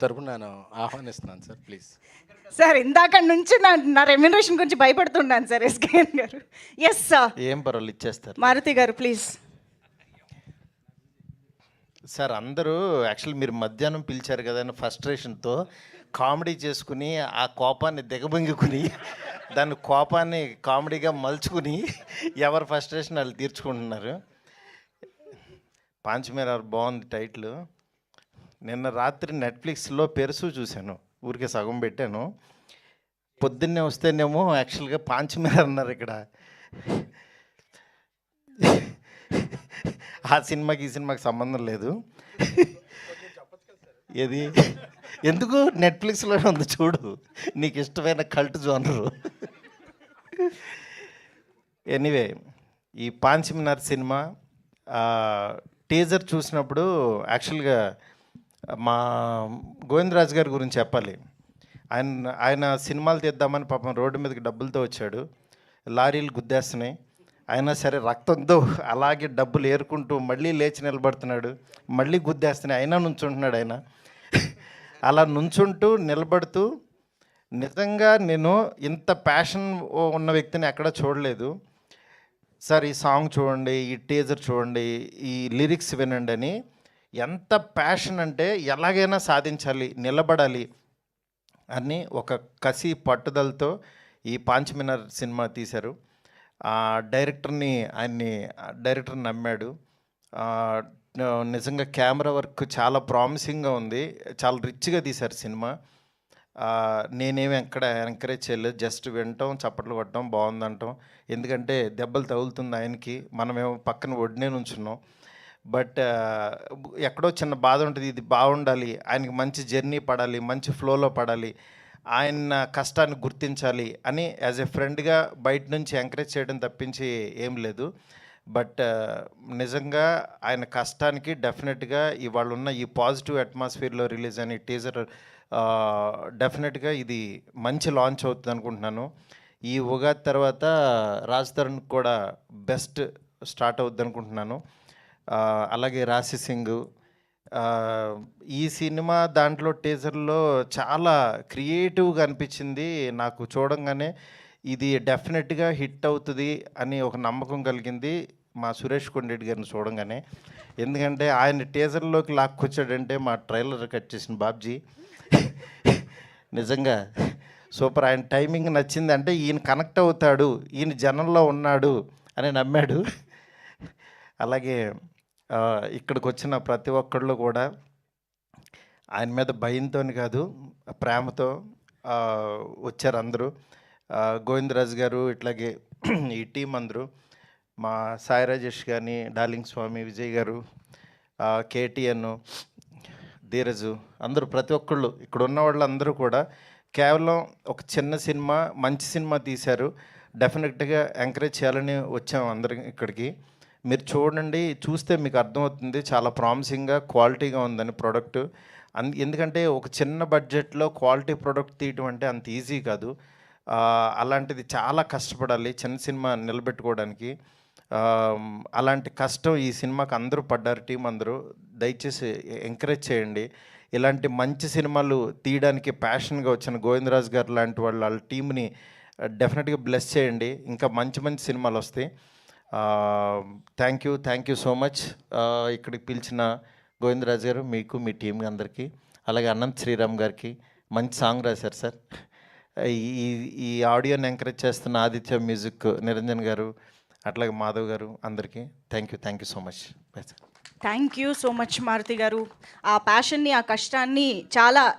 తరపున నేను ఆహ్వానిస్తున్నాను సార్, ప్లీజ్. సార్ ఇందాక నుంచి నా రెమ్యునరేషన్ గురించి భయపడుతున్నాను సార్ ఎస్కేఎన్ గారు. Yes sir. ఏం పర్వాలేదు, ఇచ్చేస్తారు. మారుతి గారు ప్లీజ్. సార్ అందరూ యాక్చువల్లీ మీరు మధ్యాహ్నం పిలిచారు కదా అని ఫ్రస్ట్రేషన్తో కామెడీ చేసుకుని ఆ కోపాన్ని దిగబొంగుకుని దాన్ని కోపాన్ని కామెడీగా మలుచుకుని ఎవరు ఫ్రస్ట్రేషన్ వాళ్ళు తీర్చుకుంటున్నారు. పాంచమేర బాగుంది టైటిల్. నిన్న రాత్రి నెట్ఫ్లిక్స్లో పెరుసు చూశాను, ఊరికే సగం పెట్టాను. పొద్దున్నే వస్తేనేమో యాక్చువల్గా పాంచమేర అన్నారు ఇక్కడ. ఆ సినిమాకి ఈ సినిమాకి సంబంధం లేదు. ఏది ఎందుకు నెట్ఫ్లిక్స్లోనే ఉంది చూడు, నీకు ఇష్టమైన కల్ట్ జోనరు. ఎనీవే, ఈ పాంచమేర సినిమా టీజర్ చూసినప్పుడు యాక్చువల్గా మా గోవిందరాజు గారి గురించి చెప్పాలి. ఆయన సినిమాలు తీద్దామని పాపం రోడ్డు మీదకి డబ్బులతో వచ్చాడు, లారీలు గుద్దేస్తున్నాయి, అయినా సరే రక్తంతో అలాగే డబ్బులు ఏరుకుంటూ మళ్ళీ లేచి నిలబడుతున్నాడు, మళ్ళీ గుద్దేస్తున్నాయి, అయినా నుంచుంటున్నాడు ఆయన. అలా నుంచుంటూ నిలబడుతూ నిజంగా నేను ఇంత ప్యాషన్ ఉన్న వ్యక్తిని ఎక్కడ చూడలేదు సార్. ఈ సాంగ్ చూడండి, ఈ టీజర్ చూడండి, ఈ లిరిక్స్ వినండి అని ఎంత ప్యాషన్ అంటే ఎలాగైనా సాధించాలి, నిలబడాలి అని ఒక కసి పట్టుదలతో ఈ పాంచమేర సినిమా తీశారు. డైరెక్టర్ని నమ్మాడు. నిజంగా కెమెరా వర్క్ చాలా ప్రామిసింగ్గా ఉంది, చాలా రిచ్గా తీశారు సినిమా. నేనేమి ఎక్కడ ఎంకరేజ్ చేయలేదు, జస్ట్ వినటం, చప్పట్లు కొట్టడం, బాగుందంటాం. ఎందుకంటే దెబ్బలు తగులుతుంది ఆయనకి, మనమేమో పక్కన ఒడ్డునే నుంచున్నాం. బట్ ఎక్కడో చిన్న బాధ ఉంటుంది, ఇది బాగుండాలి, ఆయనకి మంచి జర్నీ పడాలి, మంచి ఫ్లోలో పడాలి, ఆయన కష్టాన్ని గుర్తించాలి అని యాజ్ ఎ ఫ్రెండ్గా బయట నుంచి ఎంకరేజ్ చేయడం తప్పించి ఏం లేదు. బట్ నిజంగా ఆయన కష్టానికి డెఫినెట్గా ఇవాళ ఉన్న ఈ పాజిటివ్ అట్మాస్ఫియర్లో రిలీజ్ అయిన టీజర్ డెఫినెట్గా ఇది మంచి లాంచ్ అవుతుంది అనుకుంటున్నాను. ఈ ఉగాది తర్వాత రాజ్ తరుణ్ కూడా బెస్ట్ స్టార్ట్ అవుద్ది అనుకుంటున్నాను. అలాగే రాశి సింగ్ ఈ సినిమా దాంట్లో టీజర్లో చాలా క్రియేటివ్గా అనిపించింది నాకు. చూడంగానే ఇది డెఫినెట్గా హిట్ అవుతుంది అని ఒక నమ్మకం కలిగింది మా సురేష్ కొండరెడ్డి గారిని చూడంగానే. ఎందుకంటే ఆయన టీజర్లోకి లాక్కొచ్చాడంటే మా ట్రైలర్ కట్ చేసిన బాబ్జీ నిజంగా సూపర్. ఆయన టైమింగ్ నచ్చింది, అంటే ఈయన కనెక్ట్ అవుతాడు, ఈయన జనంలో ఉన్నాడు అని నమ్మాడు. అలాగే ఇక్కడికి వచ్చిన ప్రతి ఒక్కళ్ళు కూడా ఆయన మీద భయంతో కాదు, ప్రేమతో వచ్చారు అందరూ. గోవిందరాజు గారు, ఇట్లాగే ఈ టీం అందరూ, మా సాయి రాజేష్ కానీ, డార్లింగ్ స్వామి, విజయ్ గారు, కేటీఎన్, ధీరజు, అందరూ ప్రతి ఒక్కళ్ళు ఇక్కడ ఉన్న వాళ్ళు అందరూ కూడా కేవలం ఒక చిన్న సినిమా, మంచి సినిమా తీశారు. డెఫినెట్గా ఎంకరేజ్ చేయాలని వచ్చాము అందరం ఇక్కడికి. మీరు చూడండి, చూస్తే మీకు అర్థమవుతుంది చాలా ప్రామిసింగ్గా, క్వాలిటీగా ఉందని ప్రోడక్ట్. ఎందుకంటే ఒక చిన్న బడ్జెట్లో క్వాలిటీ ప్రోడక్ట్ తీయటం అంటే అంత ఈజీ కాదు. అలాంటిది చాలా కష్టపడాలి చిన్న సినిమా నిలబెట్టుకోవడానికి. అలాంటి కష్టం ఈ సినిమాకి అందరూ పడ్డారు, టీం అందరూ. దయచేసి ఎంకరేజ్ చేయండి. ఇలాంటి మంచి సినిమాలు తీయడానికి ప్యాషన్గా వచ్చిన గోవిందరాజు గారు లాంటి వాళ్ళ టీంని డెఫినెట్గా బ్లెస్ చేయండి, ఇంకా మంచి మంచి సినిమాలు వస్తాయి. Thank you so much. ఇక్కడికి పిలిచిన గోవిందరాజు గారు, మీకు, మీ టీం అందరికీ, అలాగే అనంత్ శ్రీరామ్ గారికి మంచి సాంగ్ రాశారు సార్. ఈ ఆడియోని ఎంకరేజ్ చేస్తున్న ఆదిత్య మ్యూజిక్ నిరంజన్ గారు, అట్లాగే మాధవ్ గారు, అందరికీ thank you so much. Bye sir. Thank you so much Maruthi గారు. ఆ ప్యాషన్ని, ఆ కష్టాన్ని చాలా